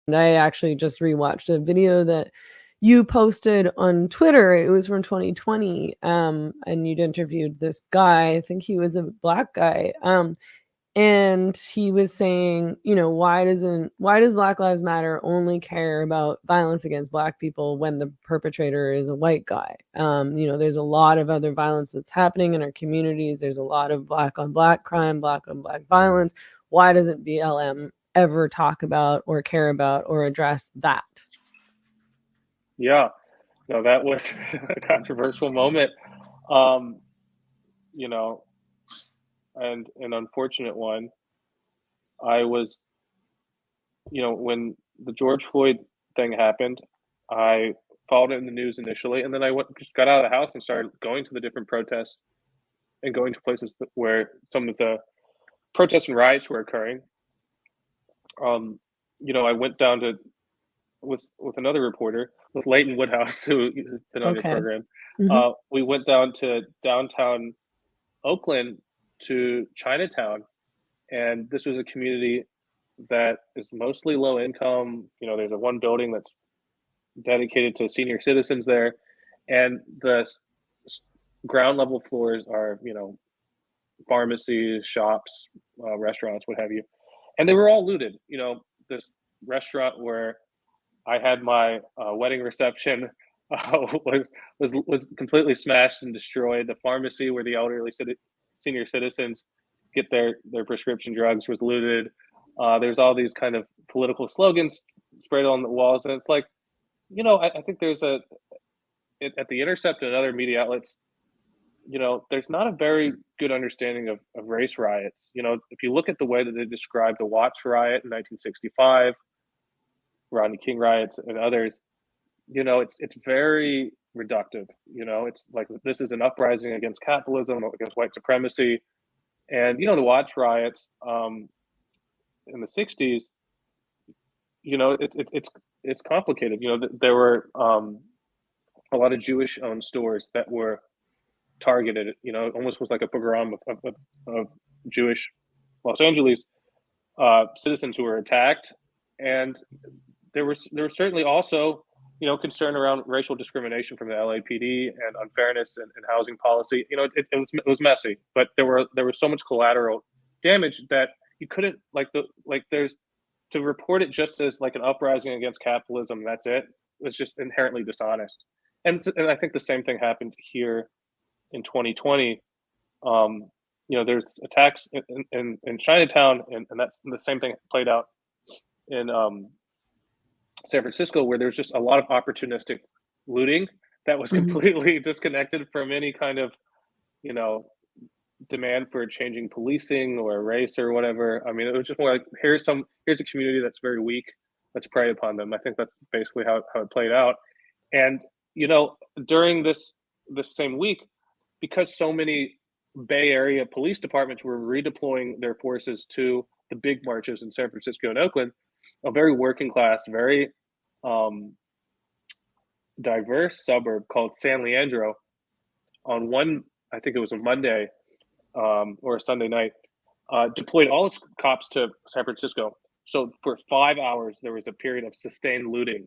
And I actually just rewatched a video that you posted on Twitter. It was from 2020, and you'd interviewed this guy. I think he was a black guy, and he was saying, why does Black Lives Matter only care about violence against Black people when the perpetrator is a white guy? There's a lot of other violence that's happening in our communities. There's a lot of Black on Black crime, Black on Black violence. Why doesn't BLM ever talk about or care about or address that? Yeah, no, that was a controversial moment. Um, you know, and an unfortunate one. I was, when the George Floyd thing happened, I followed it in the news initially, and then just got out of the house and started going to the different protests and going to places where some of the protests and riots were occurring. I went down to with another reporter, with Leighton Woodhouse, who's been on your Okay. program. Mm-hmm. We went down to downtown Oakland to Chinatown, and this was a community that is mostly low income. There's a one building that's dedicated to senior citizens there, and the ground level floors are pharmacies, shops, restaurants, what have you, and they were all looted. This restaurant where I had my wedding reception was completely smashed and destroyed. The pharmacy where the elderly senior citizens get their prescription drugs was looted. There's all these kind of political slogans sprayed on the walls, and it's like, I think there's at the Intercept and other media outlets, there's not a very good understanding of race riots. If you look at the way that they describe the Watts riot in 1965, Rodney King riots, and others, it's very reductive. It's like this is an uprising against capitalism, against white supremacy, and the Watts riots in the '60s. It's complicated. There were a lot of Jewish-owned stores that were targeted. It almost was like a pogrom of Jewish Los Angeles citizens who were attacked, and there was certainly also concern around racial discrimination from the LAPD and unfairness in housing policy. It was messy, but there was so much collateral damage that you couldn't there's to report it just as like an uprising against capitalism. That's it. Was just inherently dishonest, and I think the same thing happened here in 2020. There's attacks in Chinatown, and that's the same thing played out in San Francisco, where there's just a lot of opportunistic looting that was Mm-hmm. completely disconnected from any kind of, you know, demand for changing policing or race or whatever. I mean, it was just more like here's a community that's very weak. Let's prey upon them. I think that's basically how it played out. And during this same week, because so many Bay Area police departments were redeploying their forces to the big marches in San Francisco and Oakland, a very working class, very um, diverse suburb called San Leandro, on one, I think it was a Monday or a Sunday night, deployed all its cops to San Francisco. So for 5 hours, there was a period of sustained looting.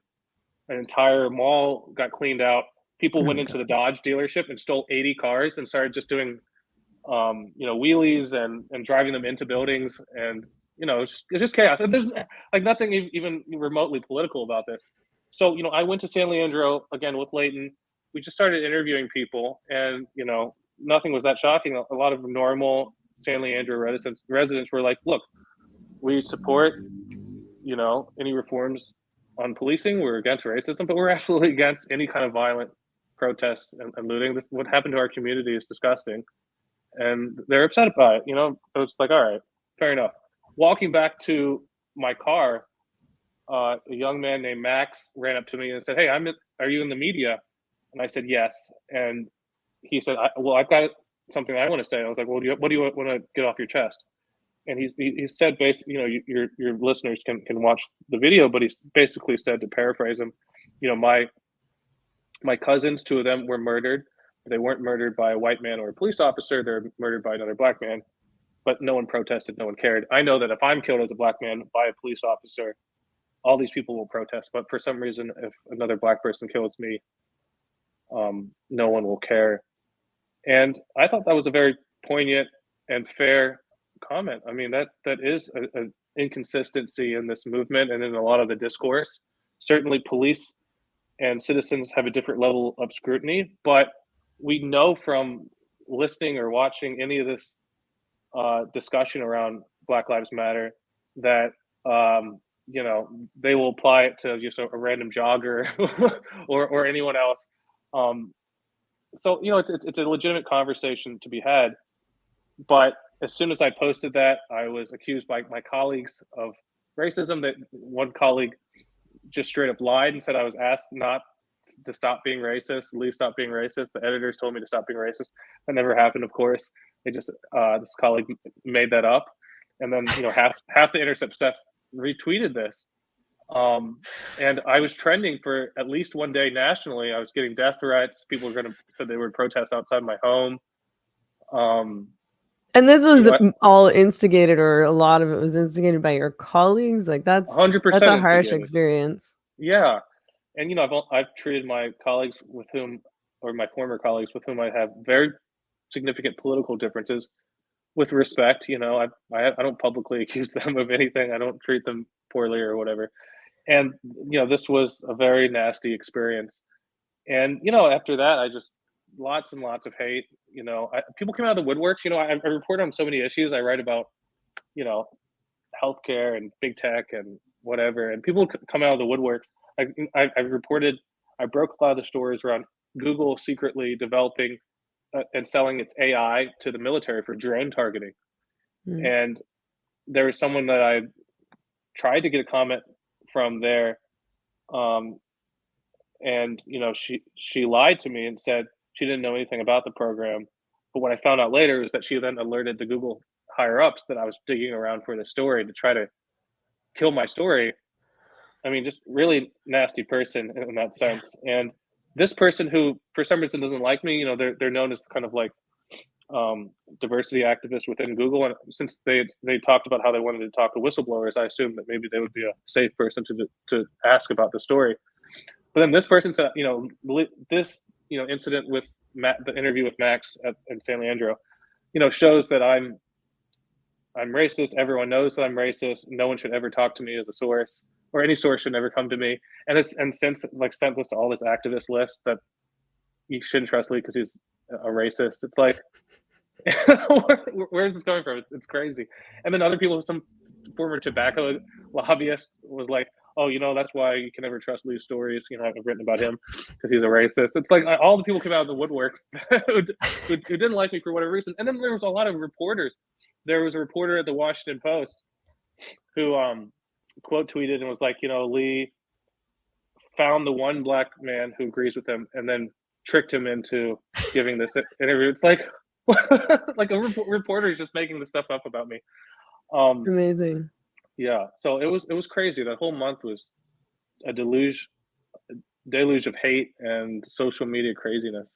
An entire mall got cleaned out. People Oh went my into the God. Dodge dealership and stole 80 cars and started just doing, wheelies and driving them into buildings. And, it's just chaos. And there's like nothing even remotely political about this. So, I went to San Leandro again with Leighton. We just started interviewing people, and, nothing was that shocking. A lot of normal San Leandro residents were like, look, we support, any reforms on policing. We're against racism, but we're absolutely against any kind of violent protest and looting. What happened to our community is disgusting, and they're upset about it. It's like, all right, fair enough. Walking back to my car, a young man named Max ran up to me and said, "Hey, are you in the media?" And I said, "Yes." And he said, "Well, I've got something I want to say." I was like, "Well, what do you want to get off your chest?" And he said, basically, your listeners can watch the video, but he basically said, to paraphrase him, my cousins, two of them, were murdered. They weren't murdered by a white man or a police officer. They're murdered by another black man, but no one protested. No one cared. I know that if I'm killed as a black man by a police officer, all these people will protest, but for some reason, if another black person kills me, no one will care. And I thought that was a very poignant and fair comment. I mean, that is an inconsistency in this movement and in a lot of the discourse. Certainly, police and citizens have a different level of scrutiny, but we know from listening or watching any of this discussion around Black Lives Matter that they will apply it to just a random jogger or anyone else. Um, so it's a legitimate conversation to be had. But as soon as I posted that, I was accused by my colleagues of racism. That one colleague just straight up lied and said I was asked not to stop being racist, Lee stop being racist. The editors told me to stop being racist. That never happened, of course. They just this colleague made that up, and then half the Intercept staff retweeted this. And I was trending for at least one day nationally. I was getting death threats. People were said they would protest outside my home. And this was all instigated, or a lot of it was instigated by your colleagues. Like that's 100% a harsh experience. Yeah, and I've treated my colleagues with whom, or my former colleagues with whom I have very significant political differences, with respect. I don't publicly accuse them of anything. I don't treat them poorly or whatever. And this was a very nasty experience. And after that, I just lots and lots of hate. People came out of the woodworks. I report on so many issues. I write about healthcare and big tech and whatever, and people come out of the woodworks. I reported. I broke a lot of the stories around Google secretly developing and selling its AI to the military for drone targeting. And there was someone that I tried to get a comment from there, and she lied to me and said she didn't know anything about the program. But what I found out later is that she then alerted the Google higher ups that I was digging around for the story to try to kill my story. I mean, just really nasty person in that sense. And this person, who for some reason doesn't like me, they're known as kind of like diversity activists within Google, and since they talked about how they wanted to talk to whistleblowers, I assumed that maybe they would be a safe person to ask about the story. But then this person said, this incident with the interview with Max in San Leandro, shows that I'm racist. Everyone knows that I'm racist. No one should ever talk to me as a source, or any source should never come to me. And since sent this to all this activist list that you shouldn't trust Lee because he's a racist. It's like, where is this coming from? It's crazy. And then other people, some former tobacco lobbyist was like, oh, that's why you can never trust Lee's stories. I've written about him because he's a racist. It's like all the people came out of the woodworks who didn't like me for whatever reason. And then there was a lot of reporters. There was a reporter at the Washington Post who quote tweeted and was like, Lee found the one black man who agrees with him and then tricked him into giving this interview. It's like, like a reporter is just making this stuff up about me. Amazing. Yeah, so it was crazy. That whole month was a deluge of hate and social media craziness.